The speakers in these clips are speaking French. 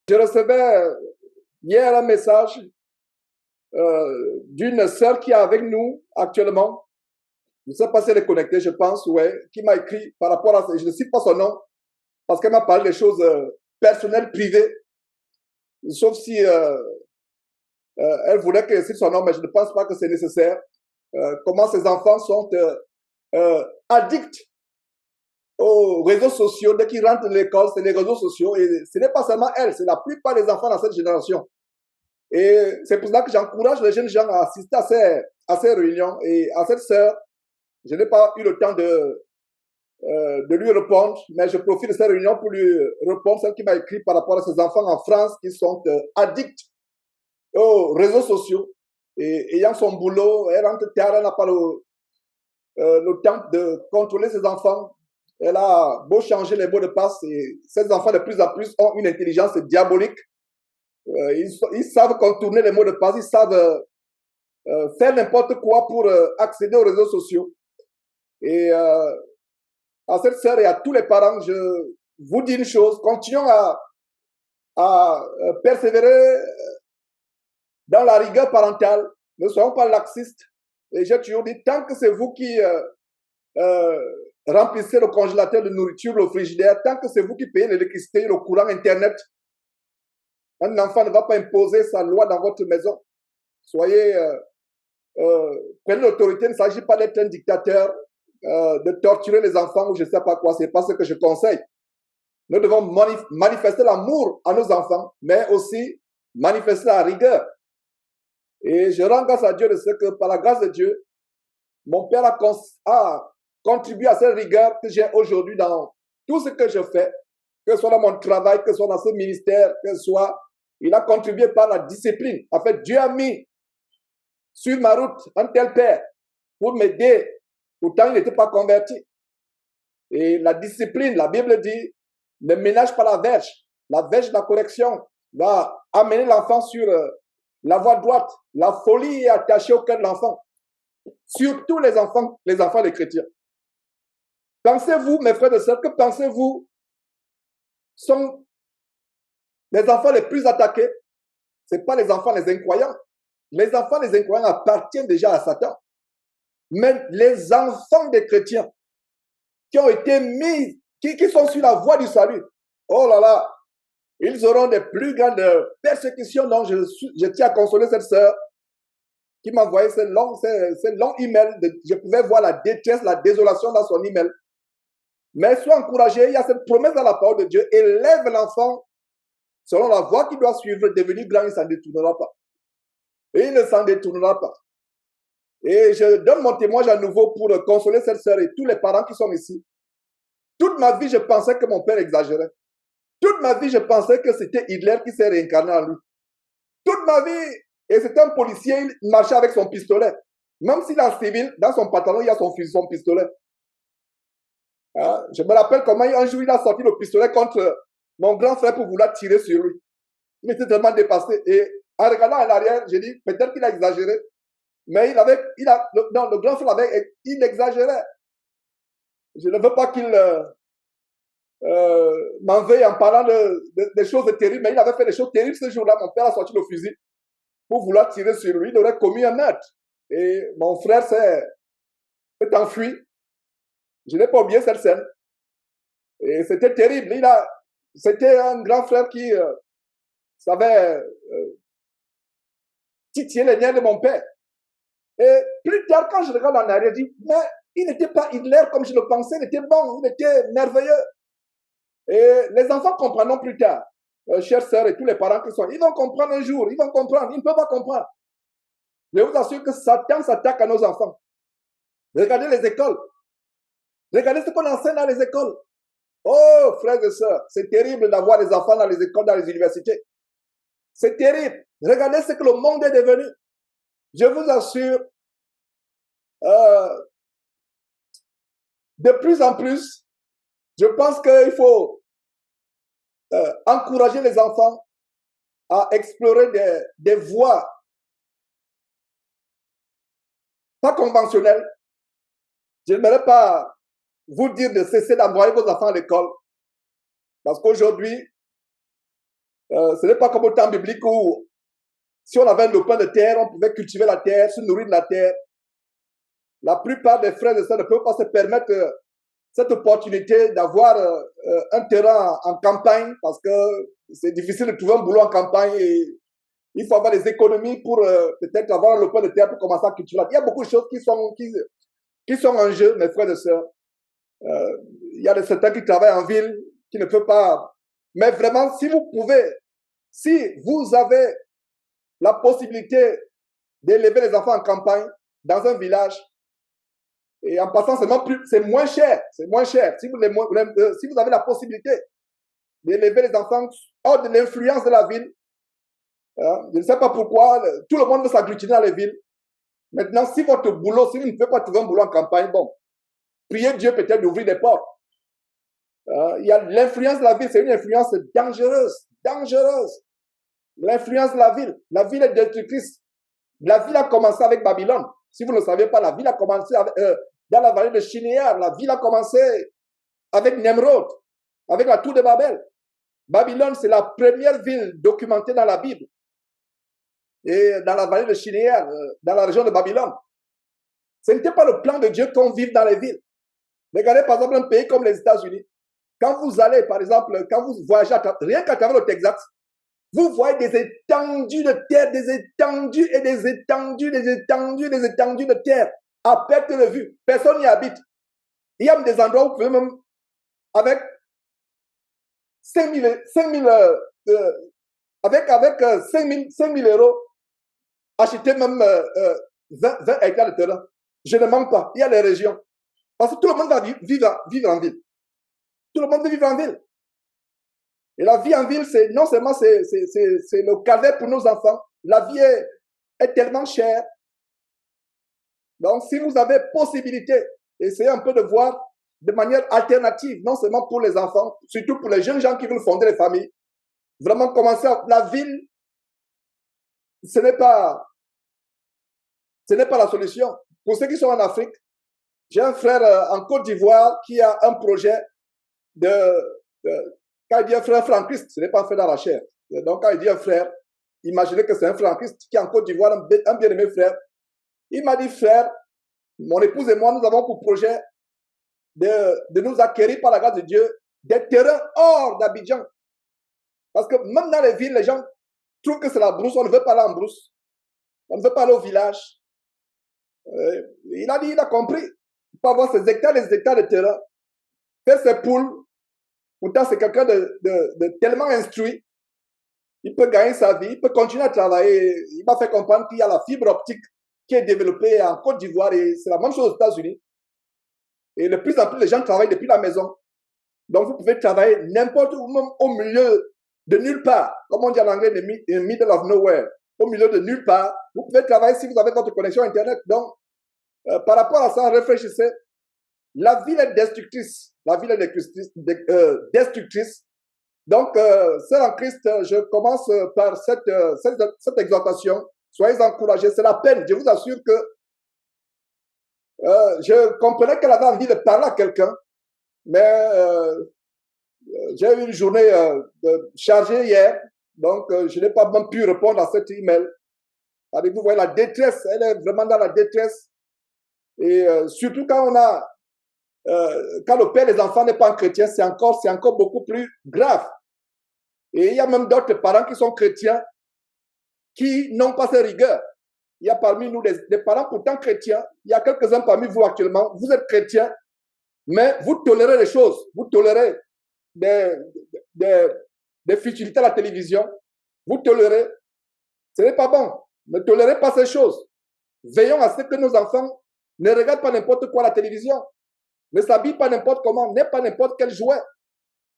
Je recevais hier un message d'une sœur qui est avec nous actuellement. Je ne sais pas si elle est connectée, je pense, ouais, qui m'a écrit par rapport à ça. Je ne cite pas son nom parce qu'elle m'a parlé des choses personnelles, privées, sauf si elle voulait que je cite son nom, mais je ne pense pas que c'est nécessaire. Comment ces enfants sont addicts aux réseaux sociaux. Dès qu'ils rentrent de l'école, c'est les réseaux sociaux. Et ce n'est pas seulement elle, c'est la plupart des enfants dans cette génération. Et c'est pour cela que j'encourage les jeunes gens à assister à ces réunions. Et à cette sœur, je n'ai pas eu le temps de lui répondre, mais je profite de cette réunion pour lui répondre, celle qui m'a écrit par rapport à ces enfants en France qui sont addicts aux réseaux sociaux. Et ayant son boulot, elle rentre tard, elle n'a pas le temps de contrôler ses enfants. Elle a beau changer les mots de passe, et ces enfants de plus en plus ont une intelligence diabolique. Ils savent contourner les mots de passe, ils savent faire n'importe quoi pour accéder aux réseaux sociaux. Et à cette sœur et à tous les parents, je vous dis une chose, continuons à persévérer dans la rigueur parentale. Ne soyons pas laxistes. Et j'ai toujours dit, tant que c'est vous qui remplissez le congélateur de nourriture, le frigidaire, tant que c'est vous qui payez l'électricité, le courant, Internet, un enfant ne va pas imposer sa loi dans votre maison. Soyez, prenez l'autorité, il ne s'agit pas d'être un dictateur, de torturer les enfants ou je ne sais pas quoi, c'est pas ce que je conseille. Nous devons manifester l'amour à nos enfants, mais aussi manifester la rigueur. Et je rends grâce à Dieu de ce que, par la grâce de Dieu, mon père a contribué à cette rigueur que j'ai aujourd'hui dans tout ce que je fais, que ce soit dans mon travail, que ce soit dans ce ministère, que ce soit, il a contribué par la discipline. En fait, Dieu a mis sur ma route un tel père pour m'aider. Pourtant, il n'était pas converti. Et la discipline, la Bible dit, ne ménage pas la verge. La verge de la correction va amener l'enfant sur la voie droite. La folie est attachée au cœur de l'enfant. Surtout les enfants des chrétiens. Pensez-vous, mes frères et sœurs, que pensez-vous sont les enfants les plus attaqués? Ce n'est pas les enfants les incroyants. Les enfants des incroyants appartiennent déjà à Satan. Mais les enfants des chrétiens qui ont été mis, qui sont sur la voie du salut, oh là là, ils auront des plus grandes persécutions. Donc, je tiens à consoler cette sœur qui m'a envoyé ce long email. Je pouvais voir la détresse, la désolation dans son email. Mais sois encouragé, il y a cette promesse dans la parole de Dieu. Élève l'enfant selon la voie qu'il doit suivre, devenir grand, il ne s'en détournera pas. Et il ne s'en détournera pas. Et je donne mon témoignage à nouveau pour consoler cette sœur et tous les parents qui sont ici. Toute ma vie, je pensais que mon père exagérait. Toute ma vie, je pensais que c'était Hitler qui s'est réincarné en lui. Toute ma vie, et c'était un policier, il marchait avec son pistolet. Même s'il est en civil, dans son pantalon, il y a son pistolet. Hein? Je me rappelle comment un jour, il a sorti le pistolet contre mon grand frère pour vouloir tirer sur lui. Il était tellement dépassé. Et en regardant en arrière, j'ai dit, peut-être qu'il a exagéré. Mais le grand frère il exagérait. Je ne veux pas qu'il m'en veuille en parlant des choses terribles, mais il avait fait des choses terribles ce jour-là. Mon père a sorti le fusil pour vouloir tirer sur lui. Il aurait commis un meurtre. Et mon frère s'est enfui. Je n'ai pas oublié cette scène. Et c'était terrible. C'était un grand frère qui savait titiller les nerfs de mon père. Et plus tard, quand je regarde en arrière, je dis, mais il n'était pas Hitler comme je le pensais, il était bon, il était merveilleux. Et les enfants comprendront plus tard, chères sœurs et tous les parents qui sont, ils vont comprendre un jour, ils vont comprendre, ils ne peuvent pas comprendre. Je vous assure que Satan s'attaque à nos enfants. Regardez les écoles. Regardez ce qu'on enseigne dans les écoles. Oh, frères et sœurs, c'est terrible d'avoir des enfants dans les écoles, dans les universités. C'est terrible. Regardez ce que le monde est devenu. Je vous assure, de plus en plus, je pense qu'il faut encourager les enfants à explorer des voies pas conventionnelles. Je n'aimerais pas vous dire de cesser d'envoyer vos enfants à l'école. Parce qu'aujourd'hui, Ce n'est pas comme au temps biblique où, si on avait un lopin de terre, on pouvait cultiver la terre, se nourrir de la terre. La plupart des frères et sœurs ne peuvent pas se permettre cette opportunité d'avoir un terrain en campagne parce que c'est difficile de trouver un boulot en campagne et il faut avoir des économies pour peut-être avoir un lopin de terre pour commencer à cultiver. Il y a beaucoup de choses qui sont en jeu, mes frères et sœurs. Il y a certains qui travaillent en ville, qui ne peuvent pas. Mais vraiment, si vous pouvez, si vous avez la possibilité d'élever les enfants en campagne, dans un village, et en passant, c'est moins cher. C'est moins cher. Si vous avez la possibilité d'élever les enfants hors de l'influence de la ville, je ne sais pas pourquoi, tout le monde veut s'agglutiner dans les villes. Maintenant, si votre boulot, si vous ne pouvez pas trouver un boulot en campagne, bon, priez Dieu peut-être d'ouvrir des portes. Il y a l'influence de la ville, c'est une influence dangereuse, dangereuse. L'influence de la ville. La ville est destructrice. La ville a commencé avec Babylone. Si vous ne le savez pas, la ville a commencé dans la vallée de Shinéar. La ville a commencé avec Nemrod, avec la tour de Babel. Babylone, c'est la première ville documentée dans la Bible. Et dans la vallée de Shinéar, dans la région de Babylone. Ce n'était pas le plan de Dieu qu'on vive dans les villes. Regardez par exemple un pays comme les États-Unis. Quand vous allez, par exemple, quand vous voyagez, rien qu'à travers le Texas, vous voyez des étendues de terre, des étendues et des étendues, des étendues, des étendues de terre à perte de vue. Personne n'y habite. Il y a des endroits où vous pouvez même, avec 5 000 euros, acheter même 20 hectares de terrain. Je ne manque pas. Il y a les régions. Parce que tout le monde va vivre en ville. Tout le monde veut vivre en ville. Et la vie en ville, non seulement c'est le calvaire pour nos enfants, la vie est tellement chère. Donc, si vous avez possibilité, essayez un peu de voir de manière alternative, non seulement pour les enfants, surtout pour les jeunes gens qui veulent fonder les familles. Vraiment commencer la ville, ce n'est pas la solution. Pour ceux qui sont en Afrique, j'ai un frère en Côte d'Ivoire qui a un projet quand il dit un frère franquiste, ce n'est pas un frère dans la chair. Donc, quand il dit un frère, imaginez que c'est un franquiste qui est en Côte d'Ivoire, un bien-aimé frère. Il m'a dit, frère, mon épouse et moi, nous avons pour projet de nous acquérir par la grâce de Dieu des terrains hors d'Abidjan. Parce que même dans les villes, les gens trouvent que c'est la brousse, on ne veut pas aller en brousse. On ne veut pas aller au village. Il a dit, il a compris. Il peut avoir ses hectares et ses hectares de terrain, faire ses poules. Pourtant, c'est quelqu'un de tellement instruit. Il peut gagner sa vie, il peut continuer à travailler. Il m'a fait comprendre qu'il y a la fibre optique qui est développée en Côte d'Ivoire et c'est la même chose aux États-Unis. Et de plus en plus, les gens travaillent depuis la maison. Donc, vous pouvez travailler n'importe où, même au milieu de nulle part. Comme on dit en anglais, in the middle of nowhere. Au milieu de nulle part. Vous pouvez travailler si vous avez votre connexion Internet. Donc, par rapport à ça, réfléchissez. La ville est destructrice. La ville est destructrice. Donc, sœurs en Christ, je commence par cette exhortation. Soyez encouragés. C'est la peine. Je vous assure que je comprenais qu'elle avait envie de parler à quelqu'un. Mais j'ai eu une journée chargée hier. Donc, je n'ai pas même pu répondre à cet email. Avec vous voyez la détresse. Elle est vraiment dans la détresse. Et surtout quand quand le père des enfants n'est pas un chrétien, c'est encore beaucoup plus grave. Et il y a même d'autres parents qui sont chrétiens qui n'ont pas ces rigueurs. Il y a parmi nous des parents pourtant chrétiens. Il y a quelques-uns parmi vous actuellement. Vous êtes chrétiens, mais vous tolérez les choses. Vous tolérez des futilités à la télévision. Vous tolérez. Ce n'est pas bon. Ne tolérez pas ces choses. Veillons à ce que nos enfants ne regardent pas n'importe quoi à la télévision. Ne s'habillent pas n'importe comment. N'aient pas n'importe quel jouet.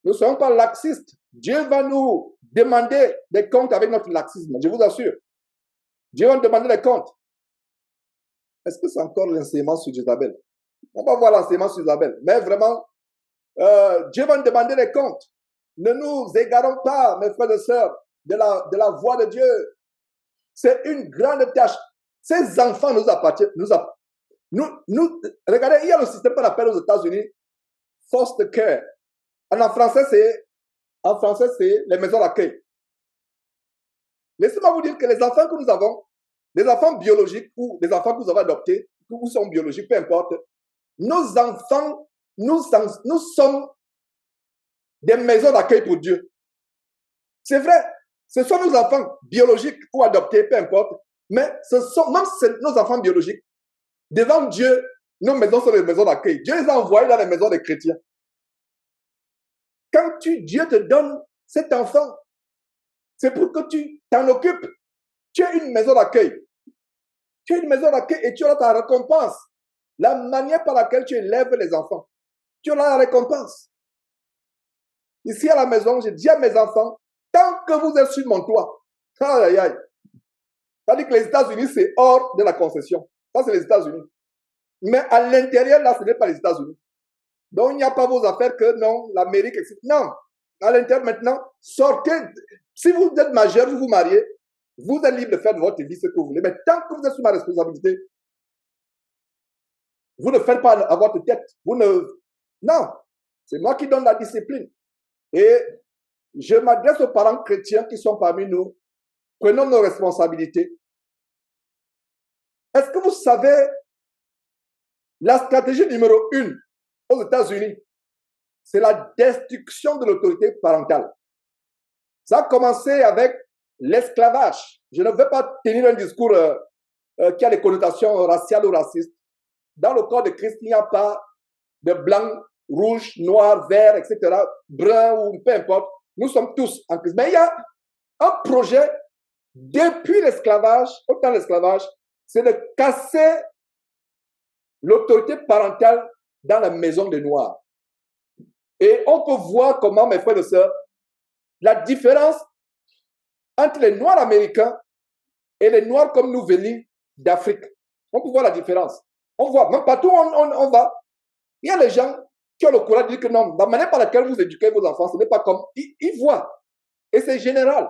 Ne soyons pas laxistes. Dieu va nous demander des comptes avec notre laxisme. Je vous assure. Dieu va nous demander des comptes. Est-ce que c'est encore l'enseignement sur Jézabel? On va voir l'enseignement sur Jézabel. Mais vraiment, Dieu va nous demander des comptes. Ne nous égarons pas, mes frères et sœurs, de la voie de Dieu. C'est une grande tâche. Ces enfants nous appartiennent. Regardez, il y a le système qu'on appelle aux États-Unis foster care. En français, c'est les maisons d'accueil. Laissez-moi vous dire que les enfants que nous avons, les enfants biologiques ou les enfants que nous avons adoptés, ou sont biologiques, peu importe, nos enfants, nous sommes des maisons d'accueil pour Dieu. C'est vrai, ce sont nos enfants biologiques ou adoptés, peu importe, mais ce sont même nos enfants biologiques. Devant Dieu, nos maisons sont des maisons d'accueil. Dieu les a envoyés dans les maisons des chrétiens. Quand Dieu te donne cet enfant, c'est pour que tu t'en occupes. Tu as une maison d'accueil. Tu as une maison d'accueil et tu auras ta récompense. La manière par laquelle tu élèves les enfants, tu auras la récompense. Ici à la maison, j'ai dit à mes enfants, tant que vous êtes sur mon toit, aïe, aïe. C'est-à-dire que les États-Unis, c'est hors de la concession. Ça, c'est les États-Unis. Mais à l'intérieur, là, ce n'est pas les États-Unis. Donc, il n'y a pas vos affaires que non, l'Amérique, etc. Non. À l'intérieur, maintenant, sortez. Si vous êtes majeur, vous vous mariez, vous êtes libre de faire de votre vie ce que vous voulez. Mais tant que vous êtes sous ma responsabilité, vous ne faites pas à votre tête. Vous ne... Non. C'est moi qui donne la discipline. Et je m'adresse aux parents chrétiens qui sont parmi nous. Prenons nos responsabilités. Est-ce que vous savez la stratégie numéro 1 aux États-Unis? C'est la destruction de l'autorité parentale. Ça a commencé avec l'esclavage. Je ne vais pas tenir un discours qui a des connotations raciales ou racistes. Dans le corps de Christ, il n'y a pas de blanc, rouge, noir, vert, etc., brun ou peu importe. Nous sommes tous en Christ. Mais il y a un projet depuis l'esclavage, autant l'esclavage, c'est de casser l'autorité parentale dans la maison des Noirs. Et on peut voir comment, mes frères et sœurs, la différence entre les Noirs américains et les Noirs comme nous venus d'Afrique. On peut voir la différence. On voit, même partout où on va, il y a les gens qui ont le courage de dire que non, la manière par laquelle vous éduquez vos enfants, ce n'est pas comme... Ils voient. Et c'est général.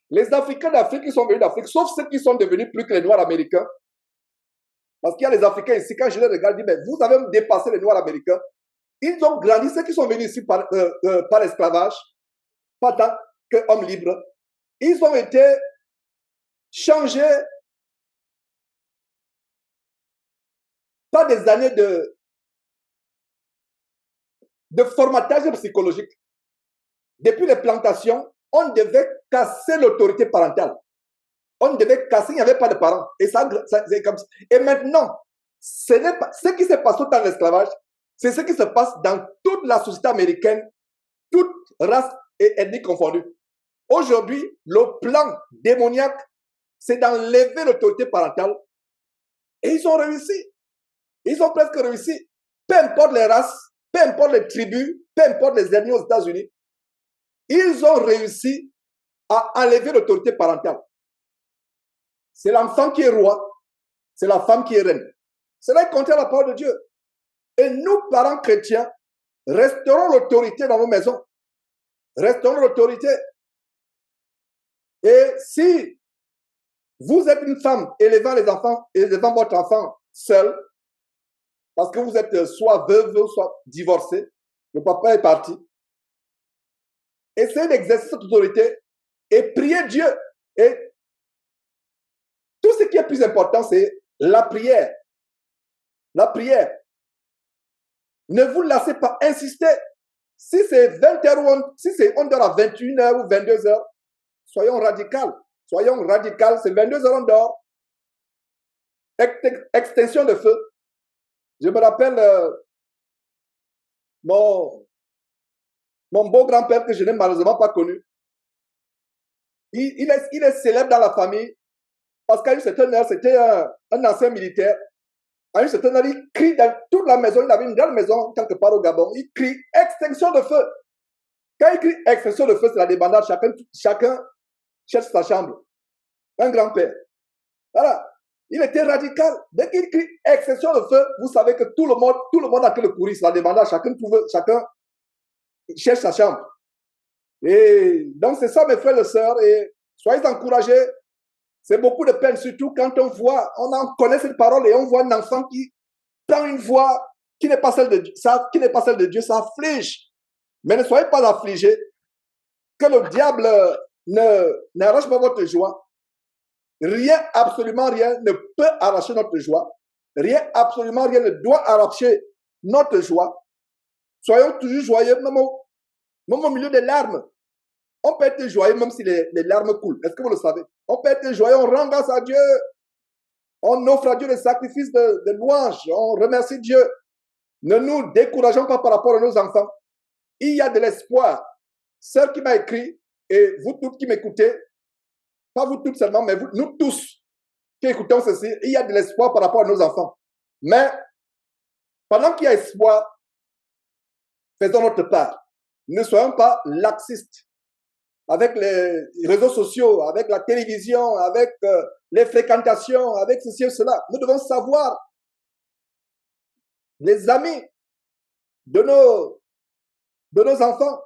Les Africains d'Afrique qui sont venus d'Afrique, sauf ceux qui sont devenus plus que les Noirs américains, parce qu'il y a les Africains ici, quand je les regarde, je dis, mais vous avez dépassé les Noirs américains. Ils ont grandi, ceux qui sont venus ici par l'esclavage, pas tant qu'hommes libres. Ils ont été changés par des années de formatage psychologique. Depuis les plantations, on devait casser l'autorité parentale. On devait casser, il n'y avait pas de parents. Et ça c'est comme ça. Et maintenant, ce n'est pas ce qui se passe dans l'esclavage, c'est ce qui se passe dans toute la société américaine, toute race et ethnie confondue. Aujourd'hui, le plan démoniaque, c'est d'enlever l'autorité parentale. Et ils ont réussi. Ils ont presque réussi. Peu importe les races, peu importe les tribus, peu importe les ethnies aux États-Unis, ils ont réussi à enlever l'autorité parentale. C'est l'enfant qui est roi, c'est la femme qui est reine. Cela est contraire à la parole de Dieu. Et nous, parents chrétiens, resterons l'autorité dans nos maisons. Resterons l'autorité. Et si vous êtes une femme élevant les enfants, élevant votre enfant seul, parce que vous êtes soit veuve, soit divorcée, le papa est parti, essayez d'exercer cette autorité et priez Dieu. Et tout ce qui est plus important, c'est la prière. La prière. Ne vous lassez pas, insistez. Si c'est 20h ou si c'est 11h à 21h ou 22h, soyons radicaux. Soyons radicaux, c'est 22h on dort. Extinction de feu. Je me rappelle mon beau grand-père que je n'ai malheureusement pas connu. Il est célèbre dans la famille parce qu'à une certaine heure, c'était un ancien militaire. À une certaine heure, il crie dans toute la maison. Il avait une grande maison quelque part au Gabon. Il crie extinction de feu. Quand il crie extinction de feu, c'est la débandade. Chacun cherche sa chambre. Un grand-père. Voilà. Il était radical. Dès qu'il crie extinction de feu, vous savez que tout le monde a que le courir. C'est la débandade. Chacun cherche sa chambre. Et donc, c'est ça, mes frères et sœurs. Et soyez encouragés. C'est beaucoup de peine, surtout quand on voit, on en connaît cette parole et on voit un enfant qui prend une voix qui n'est pas celle de Dieu, ça afflige. Mais ne soyez pas affligés. Que le diable n'arrache pas votre joie. Rien, absolument rien ne peut arracher notre joie. Rien, absolument rien ne doit arracher notre joie. Soyons toujours joyeux, même au milieu des larmes. On peut être joyeux même si les larmes coulent. Est-ce que vous le savez? On peut être joyeux, on rend grâce à Dieu. On offre à Dieu des sacrifices de louange. On remercie Dieu. Ne nous décourageons pas par rapport à nos enfants. Il y a de l'espoir. Celle qui m'a écrit, et vous toutes qui m'écoutez, pas vous toutes seulement, mais nous tous qui écoutons ceci, il y a de l'espoir par rapport à nos enfants. Mais pendant qu'il y a espoir, faisons notre part. Ne soyons pas laxistes avec les réseaux sociaux, avec la télévision, avec les fréquentations, avec ceci et cela. Nous devons savoir les amis de nos enfants.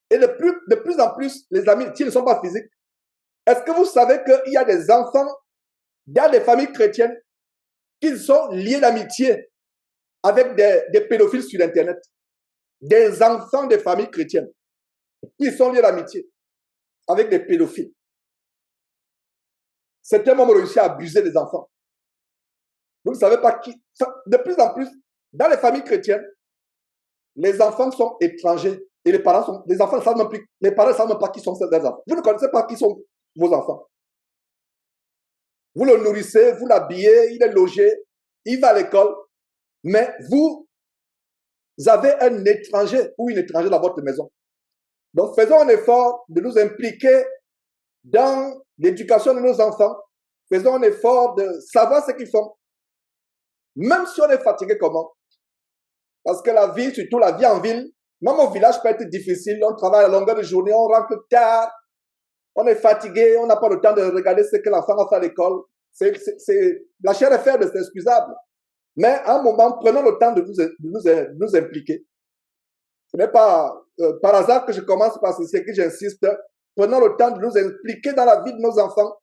Et de plus en plus, les amis qui ne sont pas physiques. Est-ce que vous savez qu'il y a des enfants dans les familles chrétiennes qui sont liés d'amitié avec des pédophiles sur Internet? Des enfants des familles chrétiennes qui sont liés d'amitié avec des pédophiles. Certains ont réussi à abuser des enfants. Vous ne savez pas qui. De plus en plus, dans les familles chrétiennes, les enfants sont étrangers et les enfants ne savent même plus, les parents ne savent même pas qui sont ces enfants. Vous ne connaissez pas qui sont vos enfants. Vous le nourrissez, vous l'habillez, il est logé, il va à l'école, mais vous avez un étranger ou une étrangère dans votre maison. Donc faisons un effort de nous impliquer dans l'éducation de nos enfants. Faisons un effort de savoir ce qu'ils font. Même si on est fatigué comment. Parce que la vie, surtout la vie en ville, même au village peut être difficile. On travaille à longueur de journée, on rentre tard, on est fatigué, on n'a pas le temps de regarder ce que l'enfant a fait à l'école. La chair est faible, c'est excusable. Mais à un moment, prenons le temps de nous impliquer. Ce n'est pas par hasard que je commence par ceci et que j'insiste. Prenons le temps de nous impliquer dans la vie de nos enfants.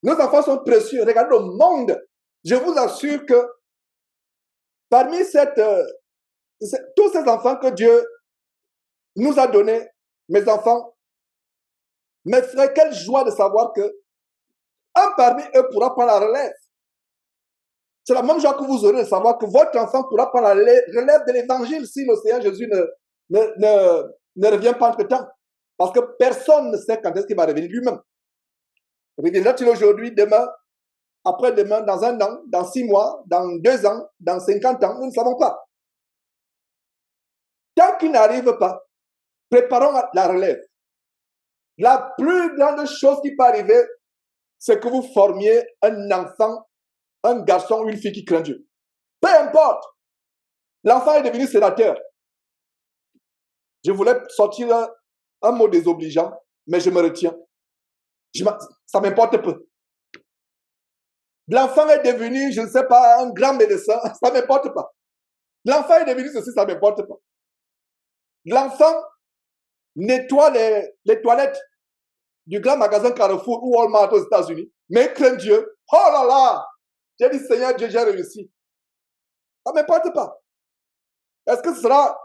Nos enfants sont précieux. Regardez le monde. Je vous assure que parmi tous ces enfants que Dieu nous a donnés, mes enfants, mes frères, quelle joie de savoir que un parmi eux pourra prendre la relève. C'est la même joie que vous aurez de savoir que votre enfant pourra prendre la relève de l'évangile si le Seigneur Jésus ne revient pas entre temps. Parce que personne ne sait quand est-ce qu'il va revenir lui-même. Reviendra-t-il aujourd'hui, demain, après-demain, dans 1 an, dans 6 mois, dans 2 ans, dans 50 ans, nous ne savons pas. Tant qu'il n'arrive pas, préparons la relève. La plus grande chose qui peut arriver, c'est que vous formiez un enfant, un garçon ou une fille qui craint Dieu. Peu importe. L'enfant est devenu sénateur. Je voulais sortir un mot désobligeant, mais je me retiens. Ça m'importe peu. L'enfant est devenu, je ne sais pas, un grand médecin, ça ne m'importe pas. L'enfant est devenu ceci, ça ne m'importe pas. L'enfant nettoie les toilettes du grand magasin Carrefour ou Walmart aux États-Unis, mais craint Dieu. Oh là là! J'ai dit, Seigneur Dieu, j'ai réussi. Ça ne m'importe pas. Est-ce que ce sera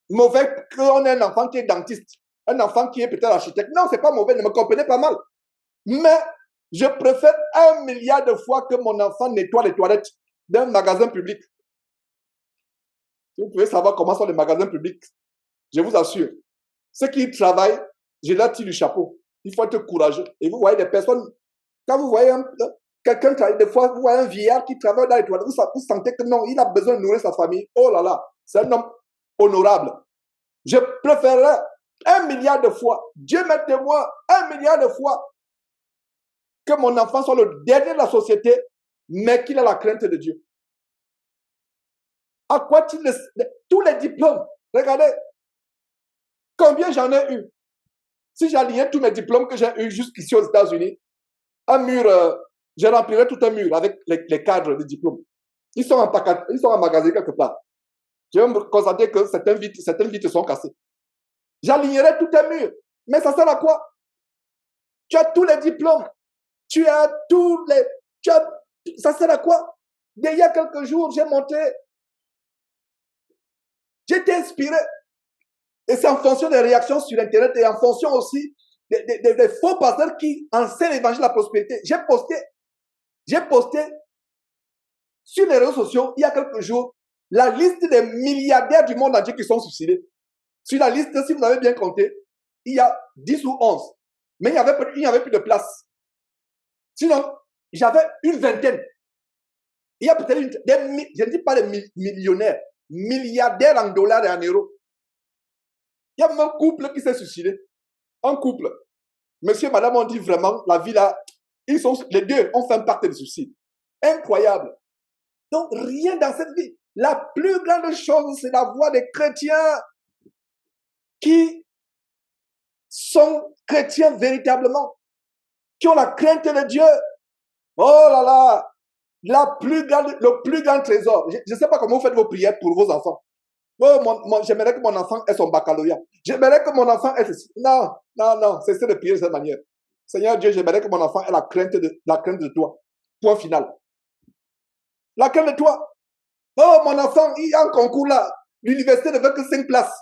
mauvais qu'on ait un enfant qui est dentiste, un enfant qui est peut-être architecte? Non, ce n'est pas mauvais, ne me comprenez pas mal. Mais je préfère 1 milliard de fois que mon enfant nettoie les toilettes d'un magasin public. Si vous pouvez savoir comment sont les magasins publics, je vous assure, ceux qui travaillent, je leur tire du chapeau. Il faut être courageux. Et vous voyez des personnes, quand vous voyez quelqu'un travailler, des fois, vous voyez un vieillard qui travaille dans les toilettes, vous sentez que non, il a besoin de nourrir sa famille. Oh là là, c'est un homme honorable. Je préférerais 1 milliard de fois, Dieu m'est témoin, 1 milliard de fois, que mon enfant soit le dernier de la société, mais qu'il ait la crainte de Dieu. À quoi tous les diplômes, regardez, combien j'en ai eu. Si j'alignais tous mes diplômes que j'ai eu jusqu'ici aux États-Unis, un mur, je remplirais tout un mur avec les cadres de diplômes. Ils sont emmagasinés quelque part. Je vais me constater que certaines vitres sont cassées. J'alignerais tout un mur. Mais ça sert à quoi? Tu as tous les diplômes. Tu as tous les... ça sert à quoi? Il y a quelques jours, j'ai monté. J'ai été inspiré. Et c'est en fonction des réactions sur Internet et en fonction aussi des faux pasteurs qui enseignent l'évangile de la prospérité. J'ai posté sur les réseaux sociaux, il y a quelques jours, la liste des milliardaires du monde entier qui sont suicidés. Sur la liste, si vous avez bien compté, il y a 10 ou 11. Mais il n'y avait plus de place. Sinon, j'avais une vingtaine. Il y a peut-être je ne dis pas des millionnaires, milliardaires en dollars et en euros. Il y a même un couple qui s'est suicidé. Un couple. Monsieur et madame ont dit vraiment, la vie là, les deux ont fait un pacte de suicide. Incroyable. Donc, rien dans cette vie. La plus grande chose, c'est d'avoir des chrétiens qui sont chrétiens véritablement, qui ont la crainte de Dieu. Oh là là, le plus grand trésor. Je ne sais pas comment vous faites vos prières pour vos enfants. Oh, j'aimerais que mon enfant ait son baccalauréat. J'aimerais que mon enfant ait ceci. Non, cessez de prier de cette manière. Seigneur Dieu, j'aimerais que mon enfant ait la crainte de toi. Point final. La crainte de toi. Oh, mon enfant, il y a un concours là. L'université ne veut que 5 places.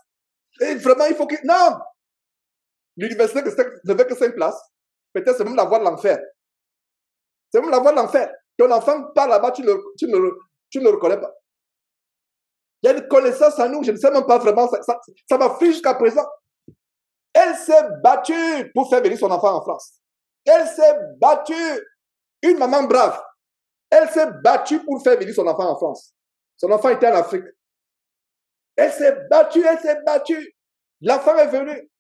Et vraiment, il faut que... Non! L'université ne veut que 5 places. Peut-être c'est même la voie de l'enfer. C'est même la voie de l'enfer. Ton enfant part là-bas, tu ne le reconnais pas. Il y a une connaissance en nous, je ne sais même pas vraiment, ça m'a fait jusqu'à présent. Elle s'est battue pour faire venir son enfant en France. Elle s'est battue, une maman brave. Elle s'est battue pour faire venir son enfant en France. Son enfant était en Afrique. Elle s'est battue. L'enfant est venu.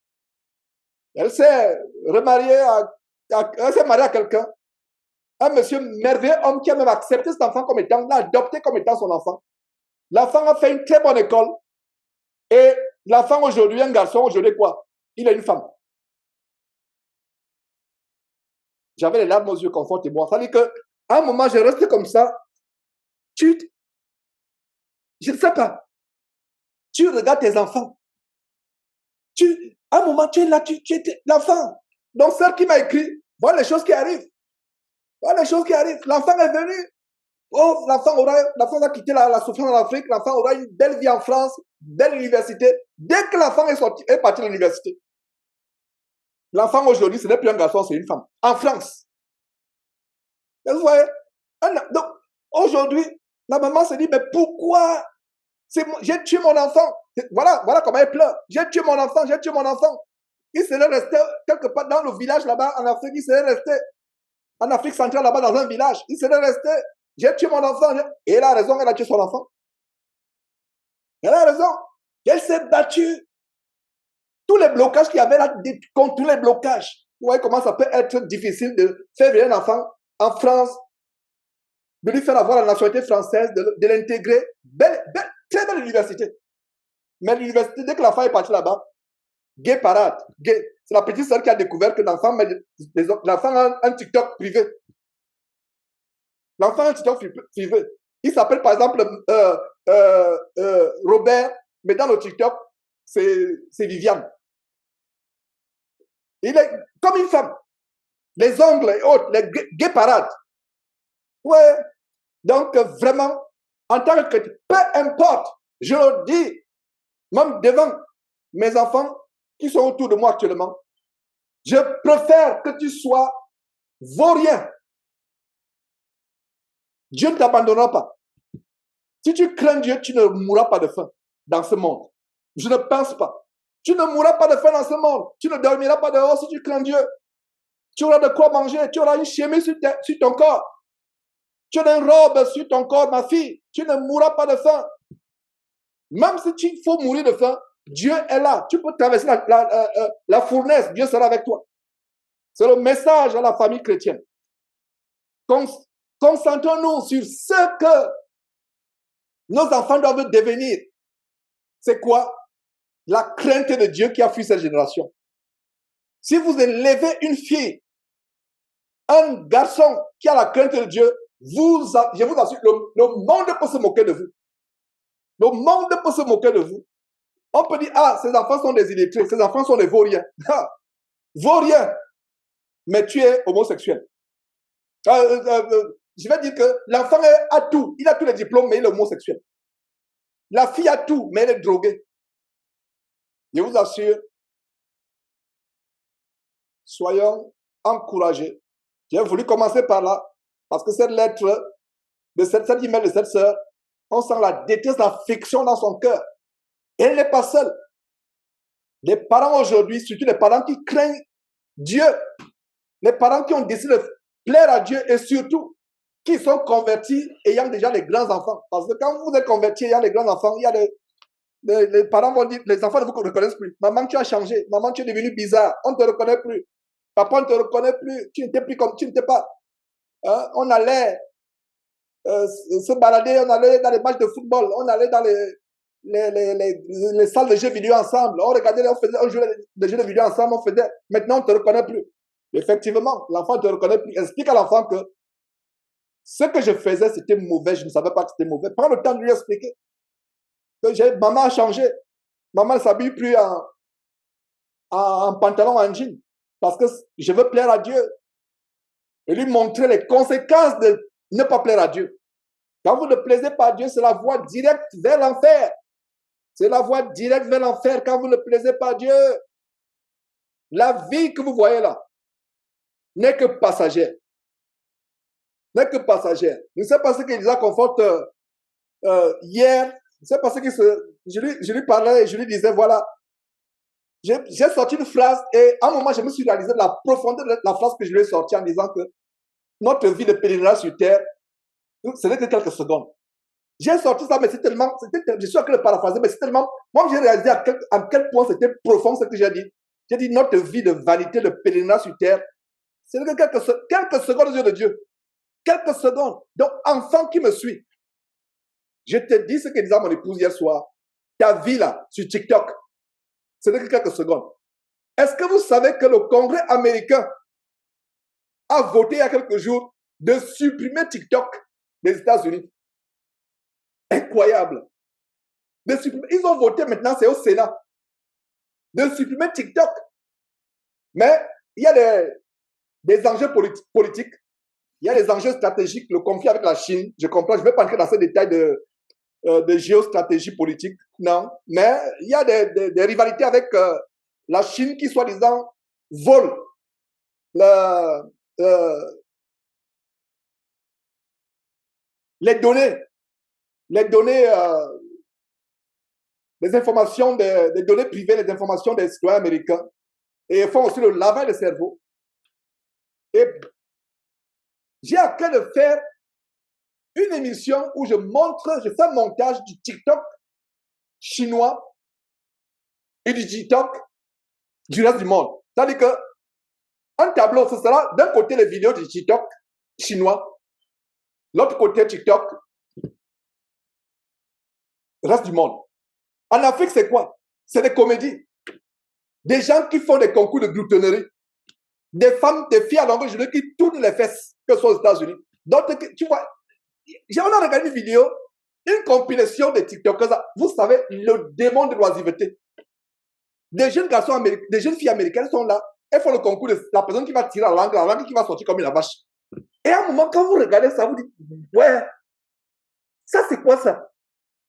Elle s'est remariée elle s'est mariée à quelqu'un. Un monsieur merveilleux, homme qui a même accepté cet enfant comme étant, l'a adopté comme étant son enfant. L'enfant a fait une très bonne école. Et l'enfant aujourd'hui, un garçon, aujourd'hui quoi? Il a une femme. J'avais les larmes aux yeux, confortez-moi. Ça veut dire qu'à un moment, je restais comme ça. Je ne sais pas. Tu regardes tes enfants. À un moment, tu es là, tu es l'enfant. Donc, celle qui m'a écrit, voilà les choses qui arrivent. L'enfant est venu. Oh, l'enfant va quitter la souffrance en Afrique. L'enfant aura une belle vie en France, belle université. Dès que l'enfant est parti de l'université, l'enfant aujourd'hui, ce n'est plus un garçon, c'est une femme. En France. Vous voyez? Donc, aujourd'hui, la maman se dit, mais pourquoi j'ai tué mon enfant? Voilà comment elle pleure. J'ai tué mon enfant. Il serait resté quelque part dans le village là-bas en Afrique. Il serait resté en Afrique centrale là-bas dans un village. Il serait resté. J'ai tué mon enfant. Et elle a raison, elle a tué son enfant. Elle a raison. Elle s'est battue. Tous les blocages qu'il y avait là, contre tous les blocages. Vous voyez comment ça peut être difficile de faire venir un enfant en France, de lui faire avoir la nationalité française, de l'intégrer. Très belle université. Mais l'université, dès que l'enfant est parti là-bas, gay parade. Gay. C'est la petite sœur qui a découvert que l'enfant a un TikTok privé. L'enfant a un TikTok privé. Il s'appelle par exemple Robert, mais dans le TikTok, c'est Viviane. Il est comme une femme. Les ongles et autres, les gay parades. Ouais. Donc, vraiment, en tant que chrétien, peu importe, je le dis, même devant mes enfants qui sont autour de moi actuellement, je préfère que tu sois vaurien. Dieu ne t'abandonnera pas. Si tu crains Dieu, tu ne mourras pas de faim dans ce monde. Je ne pense pas. Tu ne mourras pas de faim dans ce monde. Tu ne dormiras pas dehors si tu crains Dieu. Tu auras de quoi manger. Tu auras une chemise sur ton corps. Tu as une robe sur ton corps, ma fille. Tu ne mourras pas de faim. Même si il faut mourir de faim, Dieu est là. Tu peux traverser la fournaise. Dieu sera avec toi. C'est le message à la famille chrétienne. Concentrons-nous sur ce que nos enfants doivent devenir. C'est quoi? La crainte de Dieu qui a fui cette génération. Si vous élevez une fille, un garçon qui a la crainte de Dieu, je vous assure, le monde peut se moquer de vous. Le monde peut se moquer de vous. On peut dire, ah, ces enfants sont des illettrés, ces enfants sont des vauriens. Ah, vauriens. Mais tu es homosexuel. Je vais dire que l'enfant a tout. Il a tous les diplômes, mais il est homosexuel. La fille a tout, mais elle est droguée. Je vous assure, soyons encouragés. J'ai voulu commencer par là, parce que cette lettre, cette email de cette sœur, on sent la détresse, l'affliction dans son cœur. Et elle n'est pas seule. Les parents aujourd'hui, surtout les parents qui craignent Dieu, les parents qui ont décidé de plaire à Dieu et surtout qui sont convertis ayant déjà les grands enfants. Parce que quand vous êtes convertis ayant les grands enfants, il y a les parents vont dire, les enfants ne vous reconnaissent plus. Maman, tu as changé. Maman, tu es devenue bizarre. On ne te reconnaît plus. Papa, on ne te reconnaît plus. Tu n'étais plus comme tu n'étais pas. Hein? On allait se balader, on allait dans les matchs de football, on allait dans les salles de jeux vidéo ensemble. On regardait, on jouait des jeux de vidéo ensemble, on faisait. Maintenant, on ne te reconnaît plus. Effectivement, l'enfant ne te reconnaît plus. Explique à l'enfant que ce que je faisais, c'était mauvais. Je ne savais pas que c'était mauvais. Prends le temps de lui expliquer que maman a changé. Maman ne s'habille plus en pantalon, en jean. Parce que je veux plaire à Dieu. Et lui montrer les conséquences de ne pas plaire à Dieu. Quand vous ne plaisez pas à Dieu, c'est la voie directe vers l'enfer. C'est la voie directe vers l'enfer quand vous ne plaisez pas à Dieu. La vie que vous voyez là n'est que passagère. N'est que passagère. Je ne sais pas ce qu'Elisa Conforte hier. Je ne sais pas ce qu'il se... Je lui parlais et je lui disais, voilà, j'ai sorti une phrase et à un moment, je me suis réalisé de la profondeur de la phrase que je lui ai sortie en disant que notre vie de pèlerinage sur terre, ce n'est que quelques secondes. J'ai sorti ça, mais c'est tellement, je suis en train de paraphraser, mais c'est tellement, moi j'ai réalisé à quel point c'était profond ce que j'ai dit. J'ai dit notre vie de vanité, de pèlerinage sur terre, ce n'est que quelques secondes aux yeux de Dieu. Quelques secondes. Donc, enfant qui me suit, je te dis ce que disait mon épouse hier soir. Ta vie là, sur TikTok, ce n'est que quelques secondes. Est-ce que vous savez que le Congrès américain a voté il y a quelques jours de supprimer TikTok des États-Unis? Incroyable. Ils ont voté maintenant, c'est au Sénat, de supprimer TikTok. Mais il y a des enjeux politiques, il y a des enjeux stratégiques, le conflit avec la Chine, je comprends, je ne vais pas entrer dans ces détails de géostratégie politique, non. Mais il y a des rivalités avec la Chine qui, soi-disant, vole les données, les informations, des données privées, les informations des citoyens américains, et font aussi le lavage de cerveau. Et j'ai à cœur de faire une émission où je fais un montage du TikTok chinois et du TikTok du reste du monde. C'est-à-dire que un tableau, ce sera d'un côté les vidéos du TikTok chinois, l'autre côté TikTok reste du monde. En Afrique, c'est quoi? C'est des comédies. Des gens qui font des concours de gloutonnerie. Des femmes, des filles à longueur de journée qui tournent les fesses, que ce soit aux États-Unis. Donc, tu vois, on a regardé une vidéo, une compilation de TikTokers. Vous savez, le démon de l'oisiveté. Des jeunes garçons américains, des jeunes filles américaines sont là. Elles font le concours de la personne qui va tirer la langue qui va sortir comme une vache. Et à un moment, quand vous regardez ça, vous dites, ouais, ça c'est quoi ça?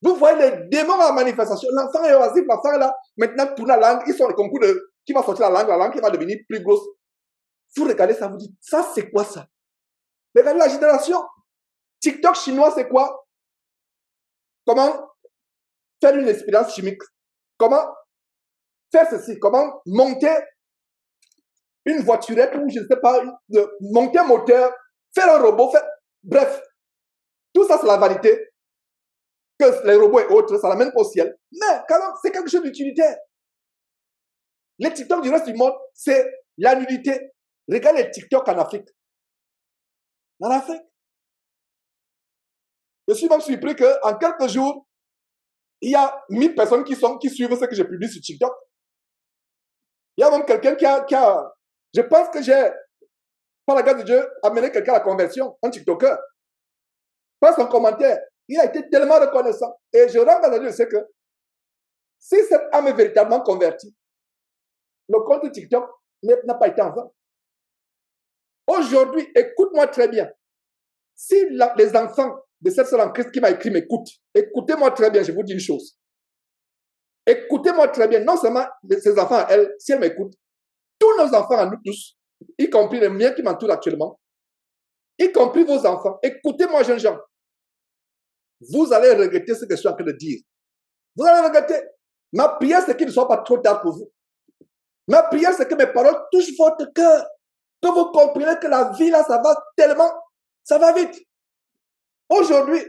Vous voyez les démons à la manifestation. L'enfant est oisif, l'enfant est là. Maintenant, tourne la langue. Ils sont les concours de qui va sortir la langue qui va devenir plus grosse. Vous regardez ça, vous dites, ça c'est quoi ça? Regardez la génération. TikTok chinois, c'est quoi? Comment faire une expérience chimique? Comment faire ceci? Comment monter une voiturette ou je ne sais pas, monter un moteur, faire un robot, bref. Tout ça, c'est la vanité. Que les robots et autres, ça l'amène au ciel. Mais quand même, c'est quelque chose d'utilitaire. Les TikTok du reste du monde, c'est la nudité. Regardez les TikTok en Afrique. En Afrique. Je suis même surpris qu'en quelques jours, il y a 1000 personnes qui suivent ce que je publie sur TikTok. Il y a même quelqu'un qui a je pense que j'ai, par la grâce de Dieu, amené quelqu'un à la conversion, un TikToker. Par son commentaire, il a été tellement reconnaissant. Et je rends grâce à Dieu, c'est que si cette âme est véritablement convertie, le compte TikTok n'a pas été en vain. Aujourd'hui, écoute-moi très bien. Si les enfants de cette sœur en Christ qui m'a écrit m'écoutent, écoutez-moi très bien, je vous dis une chose. Écoutez-moi très bien, non seulement ces enfants, si elles m'écoutent, tous nos enfants à nous tous, y compris les miens qui m'entourent actuellement, y compris vos enfants, écoutez-moi, jeunes gens, vous allez regretter ce que je suis en train de dire. Vous allez regretter. Ma prière, c'est qu'il ne soit pas trop tard pour vous. Ma prière, c'est que mes paroles touchent votre cœur. Que vous compreniez que la vie, là, ça va tellement, ça va vite. Aujourd'hui,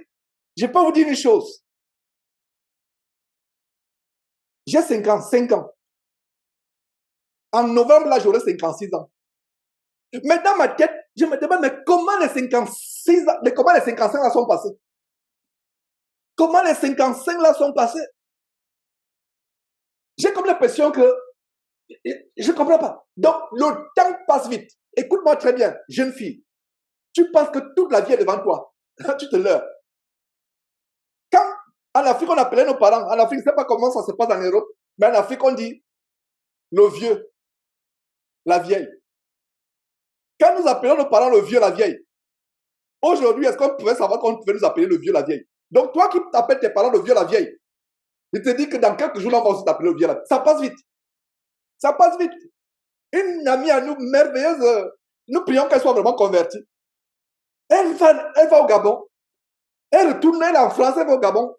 je peux vous dire une chose. J'ai 55 ans. En novembre, là, j'aurai 56 ans. Mais dans ma tête, je me demande, mais comment les 56 ans, mais comment les 55 là sont passés? Comment les 55 là sont passés? J'ai comme l'impression que je ne comprends pas. Donc, le temps passe vite. Écoute-moi très bien, jeune fille. Tu penses que toute la vie est devant toi. Tu te leurres. Quand en Afrique, on appelait nos parents, en Afrique, je ne sais pas comment ça se passe en Europe, mais en Afrique, on dit le vieux, la vieille. Quand nous appelons nos parents le vieux, la vieille, aujourd'hui, est-ce qu'on pouvait savoir qu'on pouvait nous appeler le vieux, la vieille? Donc, toi qui t'appelles tes parents le vieux, la vieille, je te dis que dans quelques jours, on va aussi t'appeler le vieux, la vieille. Ça passe vite. Ça passe vite. Une amie à nous, merveilleuse, nous prions qu'elle soit vraiment convertie. Elle va au Gabon. Elle retourne, elle est en France, elle va au Gabon.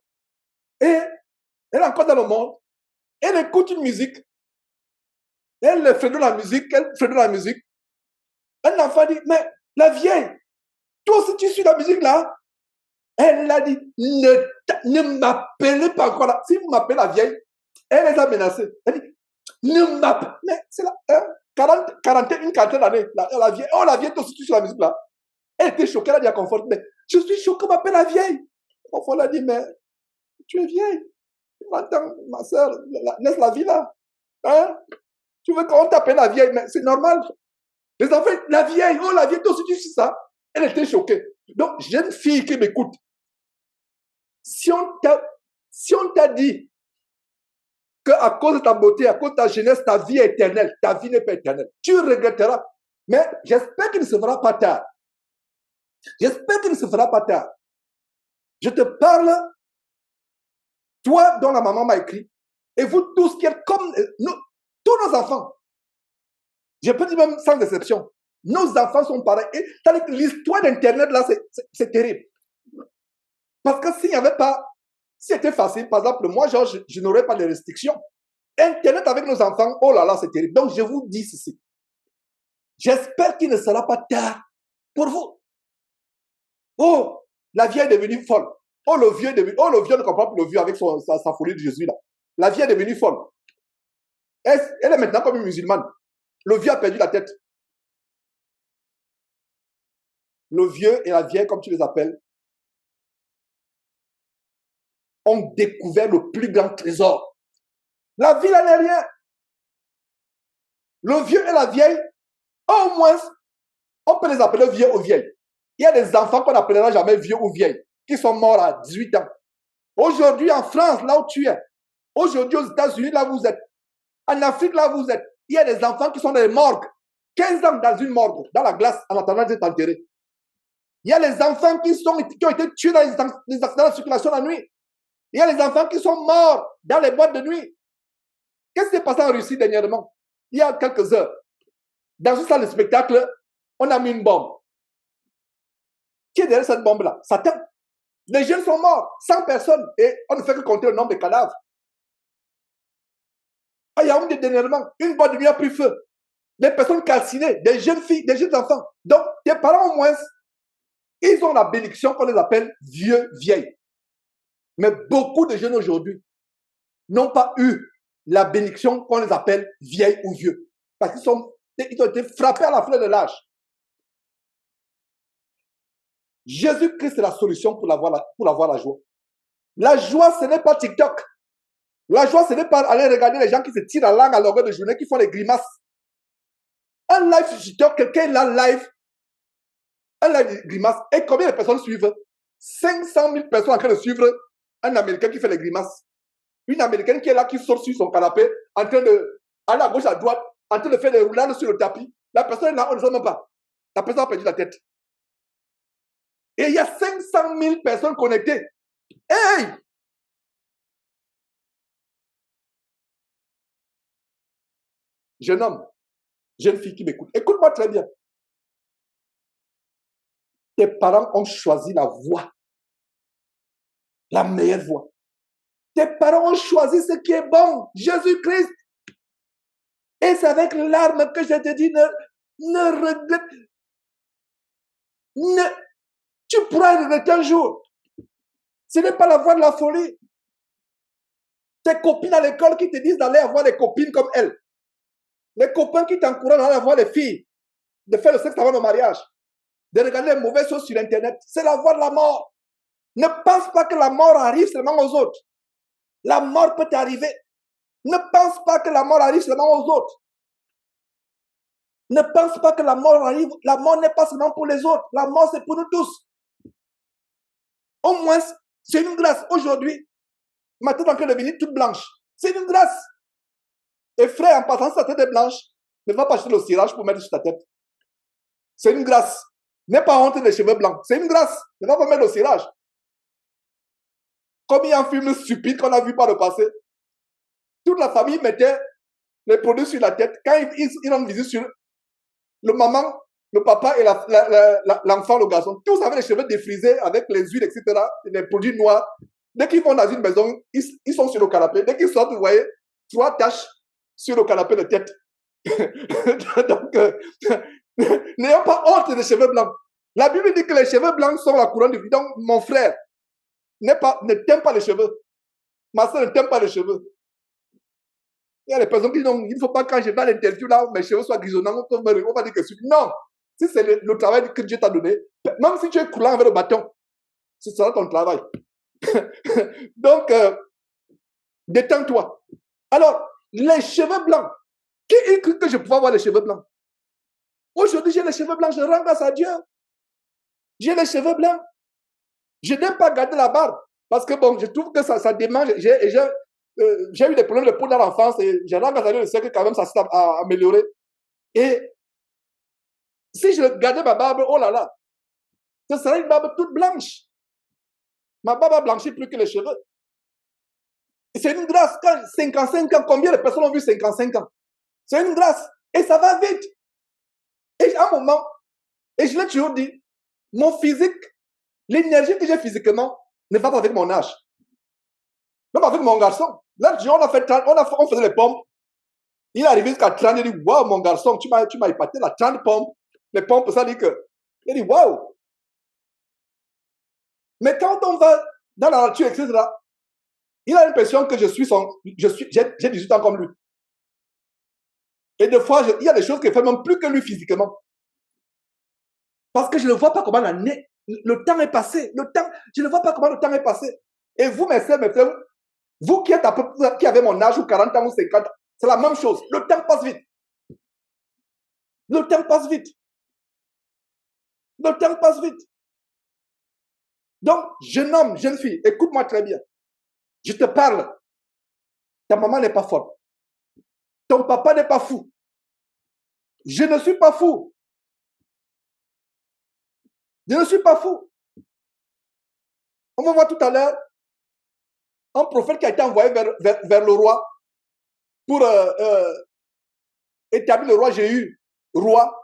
Et elle est encore dans le monde. Elle écoute une musique. Elle fait de la musique, elle fait de la musique. Un enfant dit, mais la vieille, toi aussi tu suis la musique là. Elle a dit, ne m'appelez pas encore là. Si vous m'appelez la vieille, elle les a menacés. Elle dit, ne m'appelez, mais c'est là, hein, 41 d'années, la vieille. Oh la vieille, toi aussi tu suis la musique là. Elle était choquée, elle a dit à Confort, mais je suis choquée, on m'appelle la vieille. Confort a dit, mais tu es vieille. Attends, ma soeur, laisse la vie là. Hein? Tu veux qu'on t'appelle la vieille, mais c'est normal. Les enfants, la vieille, oh la vieille, toi aussi tu sais ça. Elle était choquée. Donc, jeune fille qui m'écoute, si on t'a dit qu'à cause de ta beauté, à cause de ta jeunesse, ta vie est éternelle, ta vie n'est pas éternelle, tu regretteras. Mais j'espère qu'il ne se fera pas tard. J'espère qu'il ne se fera pas tard. Je te parle, toi dont la maman m'a écrit, et vous tous qui êtes comme nous, tous nos enfants. Je peux dire même sans exception, nos enfants sont pareils. Et l'histoire d'Internet, là, c'est terrible. Parce que s'il n'y avait pas, si c'était facile, par exemple, moi, genre, je n'aurais pas de restrictions. Internet avec nos enfants, oh là là, c'est terrible. Donc, je vous dis ceci. J'espère qu'il ne sera pas tard pour vous. Oh, la vieille est devenue folle. Oh, le vieux est devenu, oh, le vieux ne comprend plus le vieux avec sa folie de Jésus, là. La vieille est devenue folle. Elle est maintenant comme une musulmane. Le vieux a perdu la tête. Le vieux et la vieille, comme tu les appelles, ont découvert le plus grand trésor. La vie, là, n'est rien. Le vieux et la vieille, au moins, on peut les appeler vieux ou vieilles. Il y a des enfants qu'on n'appellera jamais vieux ou vieilles, qui sont morts à 18 ans. Aujourd'hui, en France, là où tu es, aujourd'hui, aux États-Unis, là où vous êtes, en Afrique, là où vous êtes, il y a des enfants qui sont dans les morgues, 15 ans dans une morgue, dans la glace, en attendant d'être enterrés. Il y a les enfants qui ont été tués dans les accidents de circulation la nuit. Il y a les enfants qui sont morts dans les boîtes de nuit. Qu'est-ce qui s'est passé en Russie dernièrement? Il y a quelques heures, dans une salle de spectacle, on a mis une bombe. Qui est derrière cette bombe-là? Satan. Les jeunes sont morts, 100 personnes, et on ne fait que compter le nombre de cadavres. Ah, il y a dernièrement, une boîte de nuit a pris feu. Des personnes calcinées, des jeunes filles, des jeunes enfants. Donc, tes parents au moins, ils ont la bénédiction qu'on les appelle vieux, vieilles. Mais beaucoup de jeunes aujourd'hui n'ont pas eu la bénédiction qu'on les appelle vieilles ou vieux. Parce qu'ils ont été frappés à la fleur de l'âge. Jésus-Christ est la solution pour avoir la joie. La joie, ce n'est pas TikTok. La joie, ce n'est pas aller regarder les gens qui se tirent la langue à longueur de journée, qui font des grimaces. Un live sur TikTok, quelqu'un là live, un live de grimaces. Et combien de personnes suivent? 500 000 personnes en train de suivre un Américain qui fait des grimaces. Une Américaine qui est là, qui sort sur son canapé, en train de aller à gauche, à droite, en train de faire des roulades sur le tapis. La personne est là, on ne sait même pas. La personne a perdu la tête. Et il y a 500 000 personnes connectées. Hey! Jeune homme, jeune fille qui m'écoute, écoute-moi très bien. Tes parents ont choisi la voie, la meilleure voie. Tes parents ont choisi ce qui est bon, Jésus-Christ. Et c'est avec larmes que je te dis, ne regrette, tu pourras regretter un jour. Ce n'est pas la voie de la folie. Tes copines à l'école qui te disent d'aller avoir des copines comme elles. Les copains qui t'encouragent d'aller avoir des filles, de faire le sexe avant le mariage, de regarder les mauvaises choses sur Internet. C'est la voie de la mort. Ne pense pas que la mort arrive seulement aux autres. La mort peut t'arriver. Ne pense pas que la mort arrive seulement aux autres. Ne pense pas que la mort arrive. La mort n'est pas seulement pour les autres. La mort, c'est pour nous tous. Au moins, c'est une grâce. Aujourd'hui, ma tête est en train de devenir toute blanche. C'est une grâce. Et frère, en passant sa tête est blanche, ne va pas acheter le cirage pour mettre sur ta tête. C'est une grâce. N'aie pas honte des cheveux blancs. C'est une grâce. Ne va pas mettre le cirage. Comme il y a un film stupide qu'on a vu par le passé, toute la famille mettait les produits sur la tête. Quand ils rendent visite sur le maman, le papa et l'enfant, le garçon, tous avaient les cheveux défrisés avec les huiles, etc., les produits noirs. Dès qu'ils vont dans une maison, ils sont sur le canapé. Dès qu'ils sortent, vous voyez, 3 taches sur le canapé de tête. Donc, n'ayons pas honte des cheveux blancs. La Bible dit que les cheveux blancs sont la couronne de vie. Donc, mon frère, ne t'aime pas les cheveux. Ma soeur ne t'aime pas les cheveux. Il y a des personnes qui disent, non, il ne faut pas quand je vais à l'interview, là, mes cheveux soient grisonnants, on va dire que non. Si c'est le travail que Dieu t'a donné, même si tu es coulant avec le bâton, ce sera ton travail. Donc, détends-toi. Alors, les cheveux blancs. Qui a cru que je pouvais avoir les cheveux blancs? Aujourd'hui, j'ai les cheveux blancs, je rends grâce à Dieu. J'ai les cheveux blancs. Je n'aime pas garder la barbe. Parce que bon, je trouve que ça démange. J'ai eu des problèmes de peau dans l'enfance et j'ai rends grâce à Dieu, je sais que quand même ça s'est amélioré. Et si je gardais ma barbe, oh là là, ce serait une barbe toute blanche. Ma barbe a blanchi plus que les cheveux. C'est une grâce. Quand 55 ans, combien de personnes ont vu 55 ans? C'est une grâce. Et ça va vite. Et à un moment, et je l'ai toujours dit, mon physique, l'énergie que j'ai physiquement ne va pas avec mon âge. Même avec mon garçon. Là, on faisait les pompes. Il est arrivé jusqu'à 30, il dit, waouh, mon garçon, tu m'as épaté, la 30 pompes. Les pompes, ça dit que, il dit, waouh. Mais quand on va dans la nature, etc., il a l'impression que j'ai 18 ans comme lui. Et des fois, il y a des choses qu'il fait même plus que lui physiquement. Parce que je ne vois pas comment le temps est passé. Je ne vois pas comment le temps est passé. Et vous, mes frères, vous qui êtes qui avez mon âge, ou 40 ans, ou 50 ans, c'est la même chose. Le temps passe vite. Le temps passe vite. Le temps passe vite. Donc, jeune homme, jeune fille, écoute-moi très bien. Je te parle. Ta maman n'est pas folle. Ton papa n'est pas fou. Je ne suis pas fou. Je ne suis pas fou. On va voir tout à l'heure un prophète qui a été envoyé vers le roi pour établir le roi Jéhu, roi.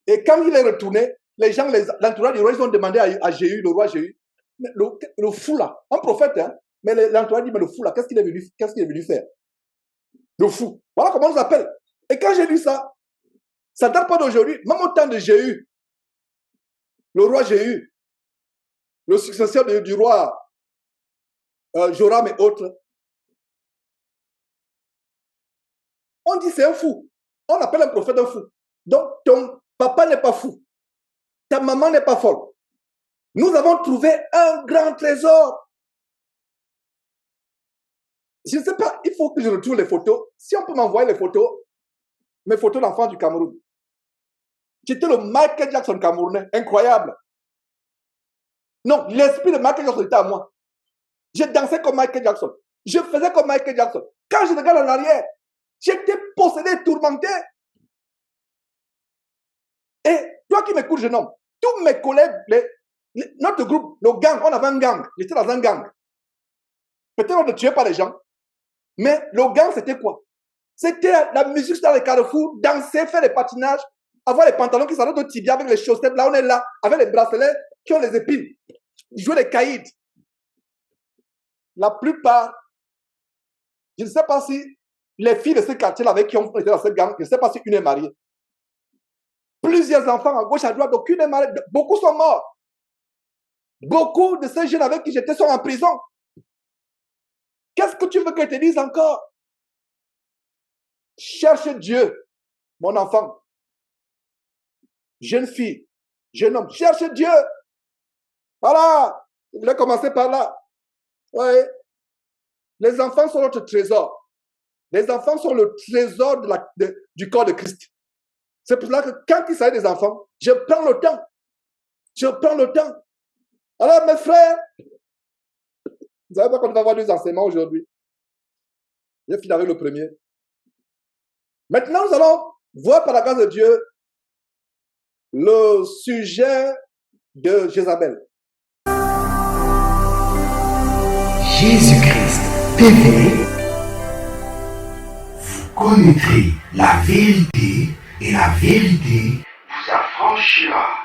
Et quand il est retourné, les gens, l'entourage du roi, ils ont demandé à Jéhu, le roi Jéhu, le fou là, un prophète, hein, mais l'entourage dit, mais le fou là, qu'est-ce qu'il est venu faire? Le fou. Voilà comment on l'appelle. Et quand j'ai lu ça, ça ne date pas d'aujourd'hui. Même au temps de Jéhu, le roi Jéhu, le successeur du roi Joram et autres, on dit c'est un fou. On appelle un prophète un fou. Donc, ton papa n'est pas fou. Ta maman n'est pas folle. Nous avons trouvé un grand trésor. Je ne sais pas, il faut que je retrouve les photos. Si on peut m'envoyer les photos, mes photos d'enfants du Cameroun. J'étais le Michael Jackson camerounais, incroyable. Non, l'esprit de Michael Jackson était à moi. Je dansais comme Michael Jackson. Je faisais comme Michael Jackson. Quand je regarde en arrière, j'étais possédé, tourmenté. Et toi qui m'écoutes, jeune homme, tous mes collègues, notre groupe, le gang, on avait un gang. J'étais dans un gang. Peut-être on ne tuait pas les gens. Mais le gang, c'était quoi? C'était la musique dans les carrefours, danser, faire des patinages, avoir les pantalons qui s'arrêtent au tibia avec les chaussettes. Là, on est là, avec les bracelets qui ont les épines. Jouer les caïds. La plupart, je ne sais pas si les filles de ce quartier-là avec qui on était dans cette gang, je ne sais pas si une est mariée. Plusieurs enfants à gauche, à droite, aucune n'est mariée. Beaucoup sont morts. Beaucoup de ces jeunes avec qui j'étais sont en prison. Qu'est-ce que tu veux que je te dise encore? Cherche Dieu, mon enfant. Jeune fille, jeune homme, cherche Dieu. Voilà. Je voulais commencer par là. Oui. Les enfants sont notre trésor. Les enfants sont le trésor du corps de Christ. C'est pour cela que quand il s'agit des enfants, je prends le temps. Je prends le temps. Alors, mes frères, vous savez pas qu'on va avoir deux enseignements aujourd'hui. J'ai fini avec le premier. Maintenant, nous allons voir par la grâce de Dieu le sujet de Jézabel. Jésus-Christ TV, vous connaîtrez la vérité et la vérité vous affranchira.